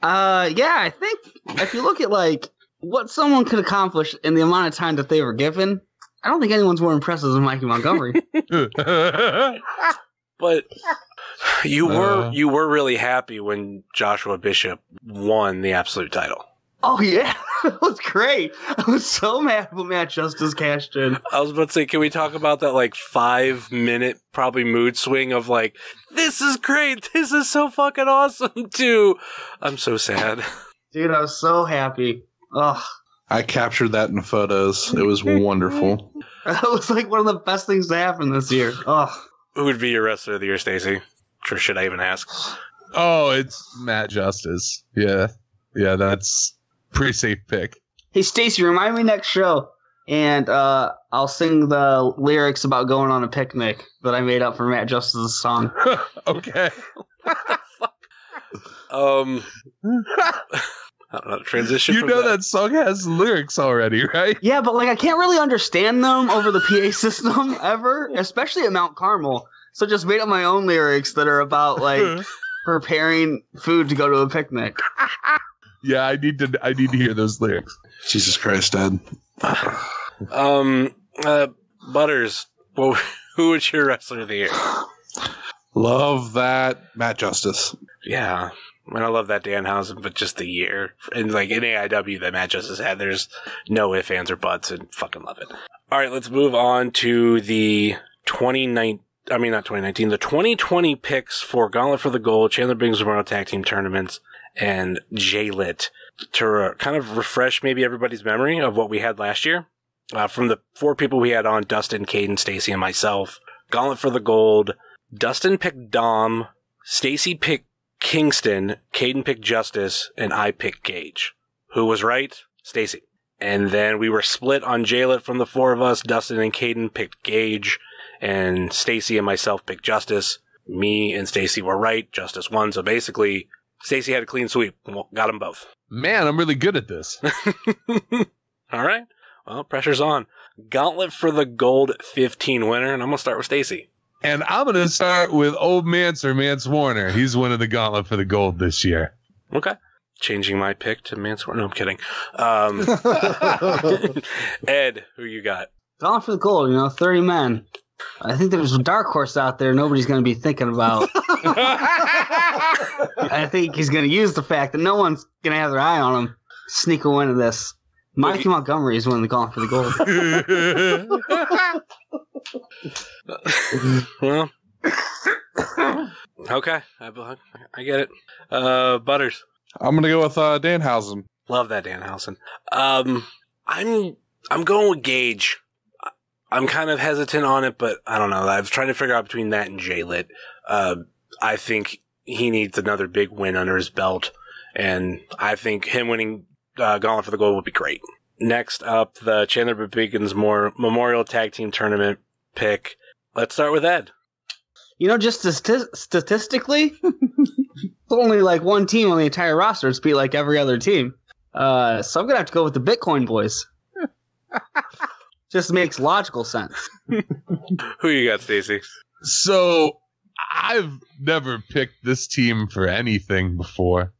Yeah, I think if you look at like what someone could accomplish in the amount of time that they were given, I don't think anyone's more impressive than Mikey Montgomery. But you were really happy when Joshua Bishop won the Absolute title. Oh yeah, that was great. I was so mad when Matt Justice cashed in. I was about to say, can we talk about that like 5-minute probably mood swing of like, this is great, this is so fucking awesome too. I'm so sad. Dude, I was so happy. Ugh. I captured that in photos. It was wonderful. That was like one of the best things to happen this year. Ugh. Who would be your Wrestler of the Year, Stacy? Or should I even ask? Oh, it's Matt Justice. Yeah, that's pretty safe pick. Hey, Stacy, remind me next show, and I'll sing the lyrics about going on a picnic that I made up for Matt Justice's song. Okay. I don't know, transition. You know that song has lyrics already, right? Yeah, but like I can't really understand them over the PA system ever, especially at Mount Carmel. So just made up my own lyrics that are about like preparing food to go to a picnic. Yeah, I need to hear those lyrics. Jesus Christ, Ed. Butters, well, who was your Wrestler of the Year? Love that Matt Justice. Yeah. I mean, I love that Danhausen, but just the year. And like in AIW that Matt Justice had, there's no ifs, ands, or buts, and fucking love it. All right, let's move on to the 2020 picks for Gauntlet for the Gold, Chandler Bing's Memorial Tag Team Tournaments, and JLIT to kind of refresh maybe everybody's memory of what we had last year. From the 4 people we had on, Dustin, Caden, Stacy, and myself. Gauntlet for the Gold, Dustin picked Dom, Stacy picked Kingston, Caden picked Justice, and I picked Gage. Who was right? Stacy. And then we were split on JLIT from the 4 of us. Dustin and Caden picked Gage, and Stacy and myself picked Justice. Me and Stacy were right. Justice won. So basically, Stacy had a clean sweep. Got them both. Man, I'm really good at this. All right. Well, pressure's on. Gauntlet for the Gold 15 winner, and I'm going to start with Stacy. And I'm going to start with old Mance or Mance Warner. He's winning the Gauntlet for the Gold this year. Okay. Changing my pick to Mance Warner. No, I'm kidding. Ed, who you got? Gauntlet for the Gold, 30 men. I think there's a dark horse out there nobody's going to be thinking about. I think he's going to use the fact that no one's going to have their eye on him. Sneak a win of this. Mikey Montgomery is winning the Gauntlet for the Gold. Well, okay, I get it. Butters. I'm gonna go with Danhausen. Love that Danhausen. I'm going with Gage. I'm kind of hesitant on it, but I don't know. I was trying to figure out between that and JLIT. I think he needs another big win under his belt, and I think him winning Gauntlet for the Gold would be great. Next up, the Chandler Biggins Memorial Tag Team Tournament pick. Let's start with Ed. Just statistically, only like one team on the entire roster to beat like every other team. So I'm going to have to go with the Bitcoin Boys. Just makes logical sense. Who you got, Stacy? So I've never picked this team for anything before,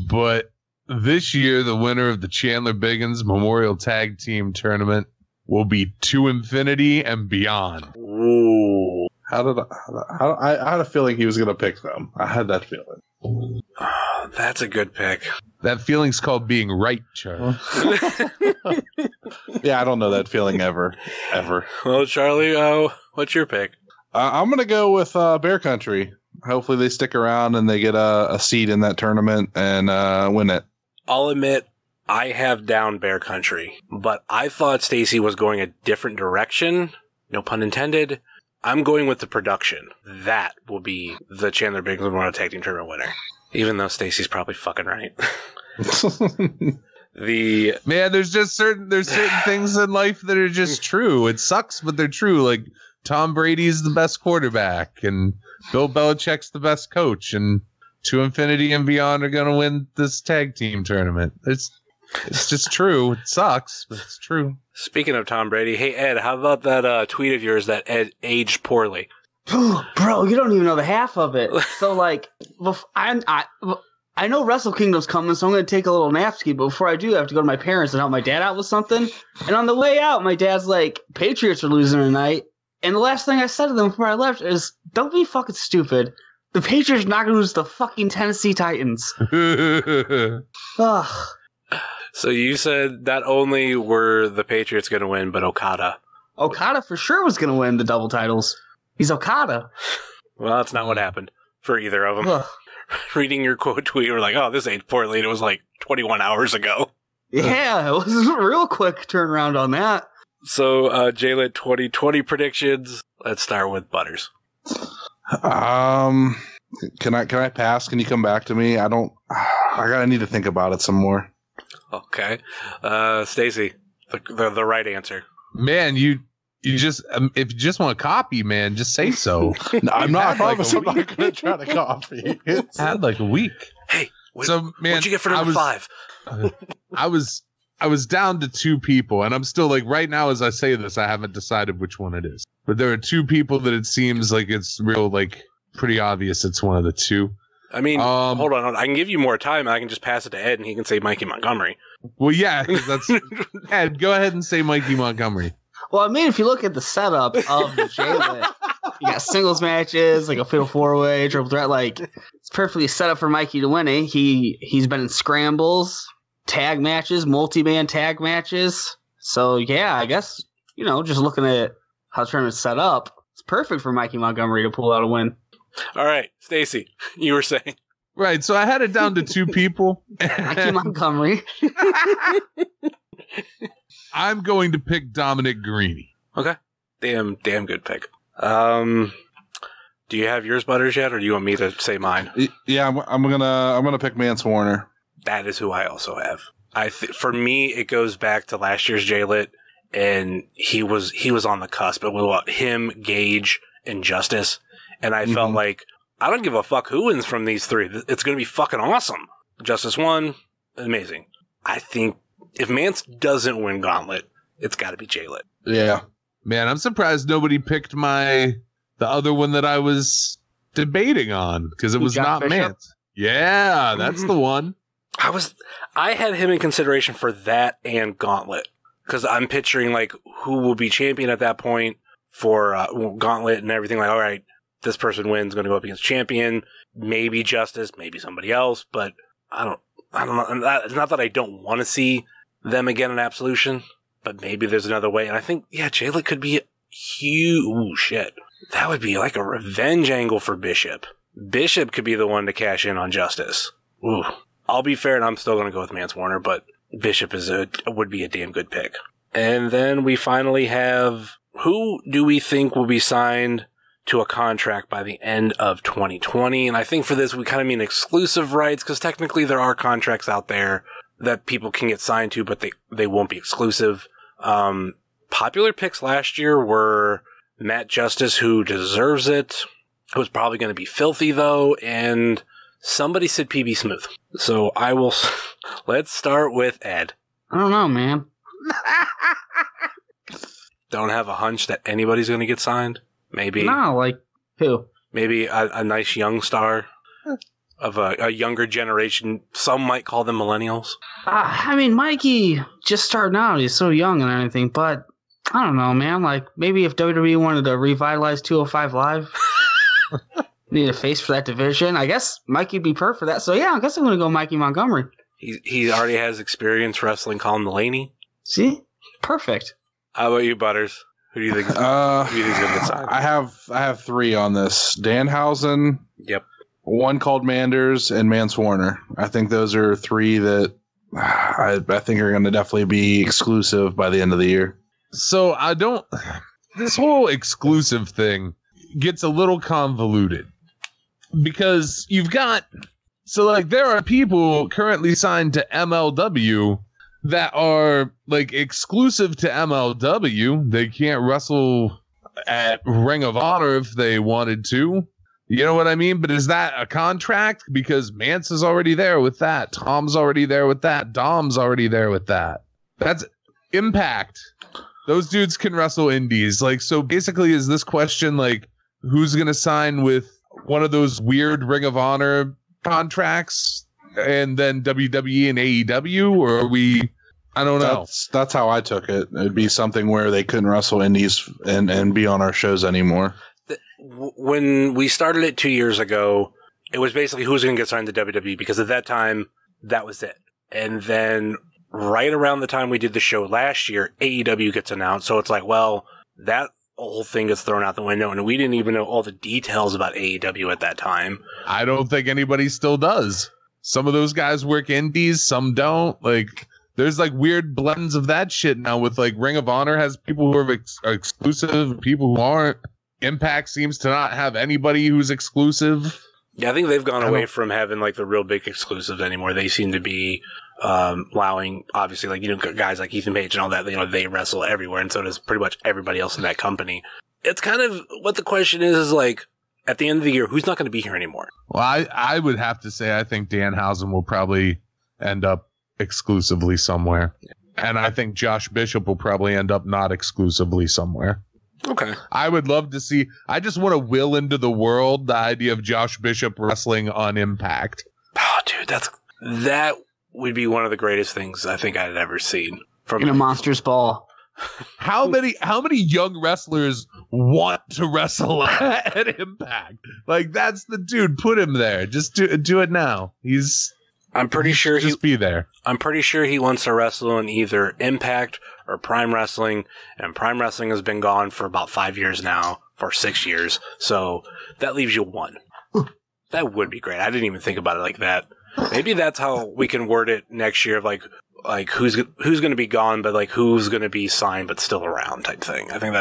but this year the winner of the Chandler Biggins Memorial Tag Team Tournament will be To Infinity and Beyond. Ooh. I had a feeling he was going to pick them. I had that feeling. Oh, that's a good pick. That feeling's called being right, Charlie. Yeah, I don't know that feeling ever. Well, Charlie, what's your pick? I'm going to go with Bear Country. Hopefully they stick around and they get a seed in that tournament and win it. I'll admit, I have down Bear Country, but I thought Stacy was going a different direction. No pun intended. I'm going with the production. That will be the Chandler Bing Memorial Tag Team Tournament winner. Even though Stacy's probably fucking right. There's certain things in life that are just true. It sucks, but they're true. Like Tom Brady's the best quarterback, and Bill Belichick's the best coach, and To Infinity and Beyond are going to win this tag team tournament. It's just true. It sucks, but it's true. Speaking of Tom Brady, hey Ed, how about that tweet of yours that Ed aged poorly? Bro, you don't even know the half of it. So like, I know Wrestle Kingdom's coming, so I'm going to take a little nap ski. But before I do, I have to go to my parents and help my dad out with something. And on the way out, my dad's like, Patriots are losing tonight. And the last thing I said to them before I left is, don't be fucking stupid. The Patriots are not going to lose the fucking Tennessee Titans. Ugh. So you said not only were the Patriots going to win, but Okada. Okada for sure was going to win the double titles. He's Okada. Well, that's not what happened for either of them. Ugh. Reading your quote tweet, we're like, oh, this ain't poorly. And it was like 21 hours ago. Yeah, it was a real quick turnaround on that. So, JLIT 2020 predictions. Let's start with Butters. Can I pass? Can you come back to me? I need to think about it some more. Okay. Stacy, the right answer. Man, you just, if you just want to copy, man, just say so. No, I'm not promising I'm not going to try to copy. It's had like a week. Hey, what'd you get for number 5? I was down to 2 people, and I'm still like, right now as I say this, I haven't decided which one it is. But there are 2 people that it seems like it's real, like, pretty obvious it's one of the 2. I mean, hold on. I can give you more time. I can just pass it to Ed, and he can say Mikey Montgomery. Well, yeah, that's Ed. Go ahead and say Mikey Montgomery. Well, I mean, if you look at the setup of the JLIT, you got singles matches, like a fatal 4-way, triple threat. Like, it's perfectly set up for Mikey to win it. He's been in scrambles, tag matches, multi-man tag matches. So, yeah, I guess, just looking at how the tournament's set up, it's perfect for Mikey Montgomery to pull out a win. All right, Stacy, you were saying. Right, so I had it down to 2 people. Mikey Montgomery. I'm going to pick Dominic Garrini. Okay. Damn good pick. Do you have yours, Butters, yet, or do you want me to say mine? Yeah, I'm gonna pick Mance Warner. That is who I also have. For me, it goes back to last year's JLIT, and he was on the cusp. It was him, Gage, and Justice, and I felt like I don't give a fuck who wins from these 3. It's going to be fucking awesome. Justice won, amazing. I think if Mance doesn't win Gauntlet, it's got to be JLIT. Yeah, man, I'm surprised nobody picked the other one that I was debating on because it was not Mance. Yeah, that's the one. I had him in consideration for that and Gauntlet because I'm picturing like who will be champion at that point for Gauntlet and everything. Like, all right, this person wins, going to go up against champion, maybe Justice, maybe somebody else, but I don't know. It's not that I don't want to see them again in Absolution, but maybe there's another way. And I think, yeah, JLIT could be huge. Ooh, shit. That would be like a revenge angle for Bishop. Bishop could be the one to cash in on Justice. Ooh. I'll be fair, and I'm still going to go with Mance Warner, but Bishop would be a damn good pick. And then we finally have, who do we think will be signed to a contract by the end of 2020? And I think for this, we kind of mean exclusive rights, because technically there are contracts out there that people can get signed to, but they won't be exclusive. Popular picks last year were Matt Justice, who deserves it. It was probably going to be Filthy, though, and somebody said PB Smooth. So let's start with Ed. I don't know, man. Don't have a hunch that anybody's going to get signed? Maybe. No, like, who? Maybe a nice young star of a younger generation. Some might call them millennials. I mean, Mikey just starting out. He's so young and everything, but I don't know, man. Like, maybe if WWE wanted to revitalize 205 Live, need a face for that division, I guess Mikey would be perfect for that. So, yeah, I guess I'm going to go Mikey Montgomery. He already has experience wrestling Colin Delaney. See? Perfect. How about you, Butters? Who do you think? Who do you think's gonna get signed? I have 3 on this: Danhausen, yep, one called Manders, and Mance Warner. I think those are 3 that I think are going to definitely be exclusive by the end of the year. So I don't. this whole exclusive thing gets a little convoluted because you've got, so like there are people currently signed to MLW that are like exclusive to MLW. They can't wrestle at Ring of Honor if they wanted to. You know what I mean? But is that a contract? Because Mance is already there with that. Tom's already there with that. Dom's already there with that. That's Impact. Those dudes can wrestle indies. Like, so basically is this question like who's going to sign with one of those weird Ring of Honor contracts and then WWE and AEW, or are we, I don't know. That's how I took it. It'd be something where they couldn't wrestle indies and be on our shows anymore. When we started it 2 years ago, it was basically who's going to get signed to WWE, because at that time, that was it. And then right around the time we did the show last year, AEW gets announced. So it's like, well, that whole thing gets thrown out the window, and we didn't even know all the details about AEW at that time. I don't think anybody still does. Some of those guys work indies, some don't. Like, there's like weird blends of that shit now with like Ring of Honor has people who are exclusive, people who aren't. Impact seems to not have anybody who's exclusive. Yeah, I think they've gone away from having like the real big exclusives anymore. They seem to be allowing, obviously, like, you know, guys like Ethan Page and all that, you know, they wrestle everywhere, and so does pretty much everybody else in that company. It's kind of what the question is like, at the end of the year, who's not going to be here anymore? Well, I would have to say I think Danhausen will probably end up exclusively somewhere. And I think Josh Bishop will probably end up not exclusively somewhere. Okay. I would love to see, I just want to will into the world the idea of Josh Bishop wrestling on Impact. Oh, dude, that would be one of the greatest things I think I'd ever seen. In a Monsters Ball. How many young wrestlers want to wrestle at Impact? Like, that's the dude. Put him there. Just do it now. I'm pretty sure just be there. I'm pretty sure he wants to wrestle in either Impact or Prime Wrestling, and Prime Wrestling has been gone for about 5 years now, for 6 years. So that leaves you one. That would be great. I didn't even think about it like that. Maybe that's how we can word it next year, of like who's going to be gone, but like who's going to be signed but still around type thing. I think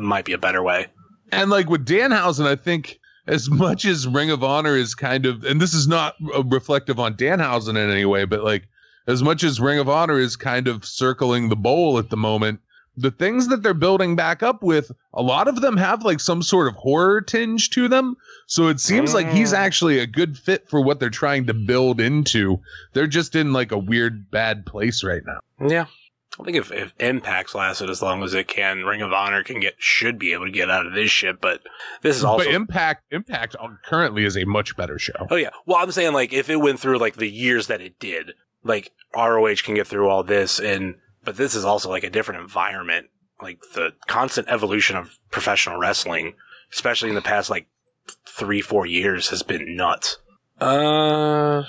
might be a better way. And like with Danhausen, I think as much as Ring of Honor is kind of, and this is not reflective on Danhausen in any way, but like as much as Ring of Honor is kind of circling the bowl at the moment, the things that they're building back up with, a lot of them have like some sort of horror tinge to them. So it seems like he's actually a good fit for what they're trying to build into. They're just in like a weird, bad place right now. Yeah. I think if Impact's lasted as long as it can, Ring of Honor should be able to get out of this shit. But this is also, but Impact currently is a much better show. Oh yeah. Well, I'm saying like if it went through like the years that it did, like ROH can get through all this, but this is also like a different environment. Like the constant evolution of professional wrestling, especially in the past like 3-4 years, has been nuts. Was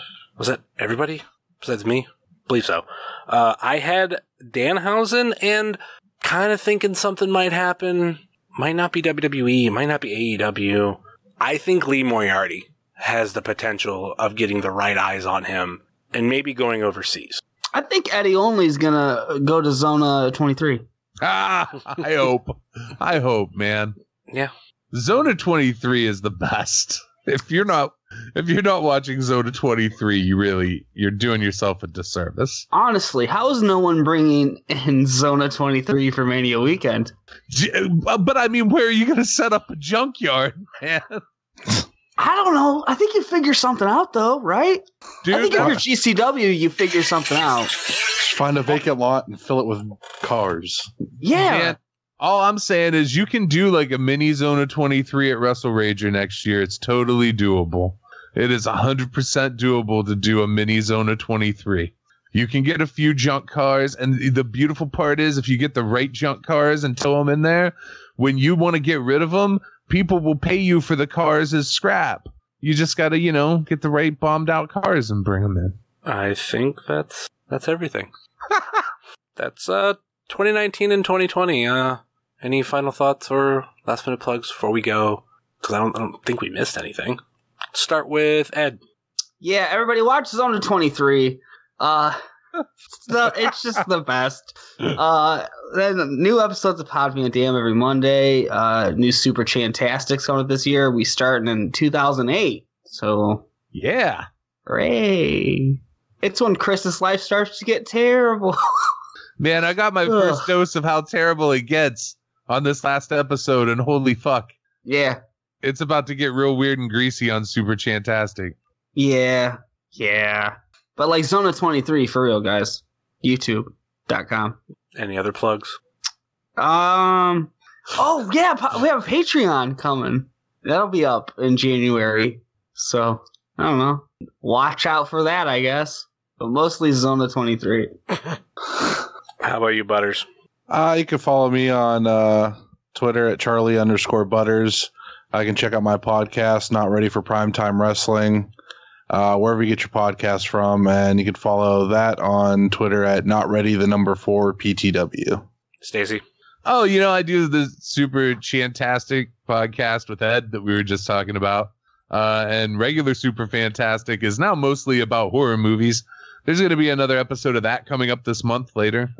that everybody besides me? I believe so. I had Danhausen and kind of thinking something might happen. Might not be WWE, might not be AEW. I think Lee Moriarty has the potential of getting the right eyes on him and maybe going overseas. I think Eddie Only is going to go to Zona 23. I hope, man. Yeah. Zona 23 is the best. If you're not watching Zona 23, you're doing yourself a disservice. Honestly, how is no one bringing in Zona 23 for Mania weekend? But I mean, where are you going to set up a junkyard, man? I don't know. I think you figure something out, though, right? Dude, I think if you're GCW, you figure something out. Find a vacant lot and fill it with cars. Yeah. Man, all I'm saying is you can do like a mini Zona 23 at Wrestle Rager next year. It's totally doable. It is 100% doable to do a mini Zona 23. You can get a few junk cars, and the beautiful part is if you get the right junk cars and tow them in there, when you want to get rid of them, people will pay you for the cars as scrap. You just got to, get the right bombed out cars and bring them in. I think that's everything. That's 2019 and 2020. Any final thoughts or last minute plugs before we go? Because I don't think we missed anything. Start with Ed. Yeah, everybody watch Zona 23. It's just the best. Then new episodes of Podbean DM every Monday. New Super Chantastics coming up this year. We starting in 2008. So Yeah. hooray! It's when Chris's life starts to get terrible. Man, I got my first dose of how terrible it gets on this last episode, and holy fuck. Yeah. It's about to get real weird and greasy on Super Chantastic. Yeah. But like Zona 23 for real, guys. YouTube.com. Any other plugs? Oh yeah, we have a Patreon coming. That'll be up in January. So I don't know. Watch out for that, I guess. But mostly Zona 23. How about you, Butters? You can follow me on Twitter at Charly_Butters. I can check out my podcast, Not Ready for Primetime Wrestling, wherever you get your podcast from, and you can follow that on Twitter at NotReady4PTW. Stacy? Oh, I do the Super Chantastic podcast with Ed that we were just talking about. And regular Super Fantastic is now mostly about horror movies. There's going to be another episode of that coming up this month later.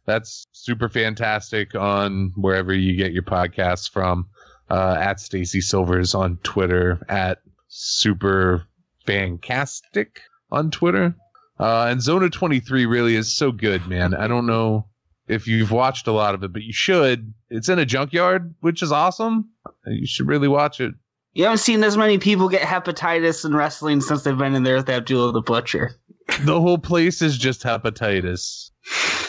That's Super Fantastic on wherever you get your podcasts from. At Stacy Silvers on Twitter, at Super Fantastic on Twitter. And Zona 23 really is so good, man. I don't know if you've watched a lot of it, but you should. It's in a junkyard, which is awesome. You should really watch it. You haven't seen as many people get hepatitis in wrestling since they've been in there with Abdullah the Butcher. The whole place is just hepatitis.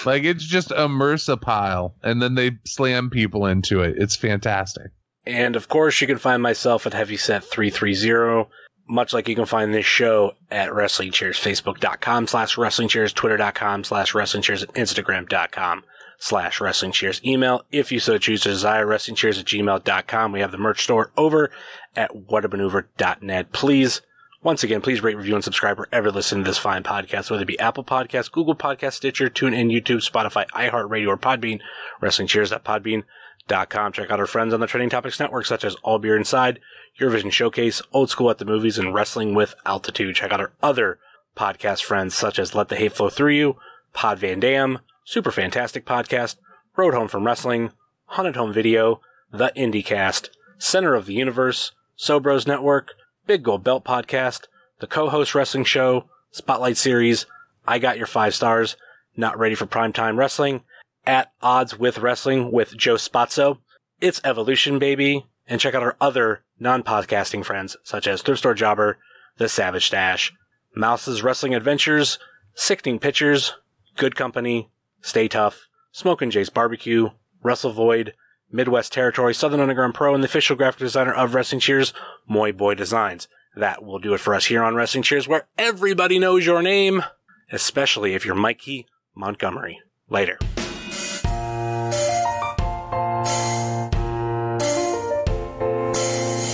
Like, it's just a MRSA pile, and then they slam people into it. It's fantastic. And, of course, you can find myself at Heavyset330, much like you can find this show at Wrestling Cheers, Facebook.com/Wrestling Cheers, Twitter.com/Wrestling Cheers, and Instagram.com/Wrestling Cheers. Email, if you so choose to desire, WrestlingCheers@gmail.com. We have the merch store over at whatamaneuver.net. Please, once again, please rate, review, and subscribe wherever you listen to this fine podcast, whether it be Apple Podcasts, Google Podcasts, Stitcher, TuneIn, YouTube, Spotify, iHeartRadio, or Podbean. WrestlingCheers.podbean.com. Check out our friends on the Trending Topics Network, such as All Beer Inside, Eurovision Showcase, Old School at the Movies, and Wrestling with Altitude. Check out our other podcast friends, such as Let the Hate Flow Through You, Pod Van Dam, Super Fantastic Podcast, Road Home from Wrestling, Haunted Home Video, The IndieCast, Center of the Universe, Sobros Network, Big Gold Belt Podcast, The Co-Host Wrestling Show, Spotlight Series, I Got Your 5 Stars, Not Ready for Primetime Wrestling, At Odds with Wrestling with Joe Spazzo, It's Evolution, baby, and check out our other non-podcasting friends, such as Thrift Store Jobber, The Savage Stash, Mouse's Wrestling Adventures, Sickening Pictures, Good Company, Stay Tough, Smokin' Jay's Barbecue, Wrestle Void, Midwest Territory, Southern Underground Pro, and the official graphic designer of Wrestling Cheers, Moy Boy Designs. That will do it for us here on Wrestling Cheers, where everybody knows your name, especially if you're Mikey Montgomery. Later.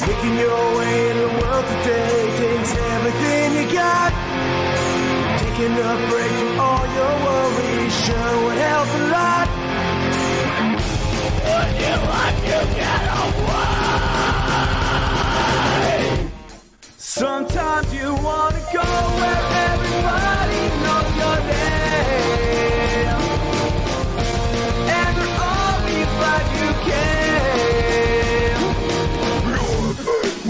Making your way in the world today takes everything you got. Taking a break from all your worries sure would help a lot. Would you like to get away? Sometimes you want to go where everybody knows your name, and they're always glad you came.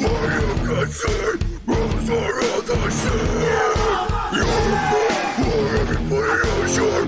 Why am I saying rose are all the same? You're why everybody knows your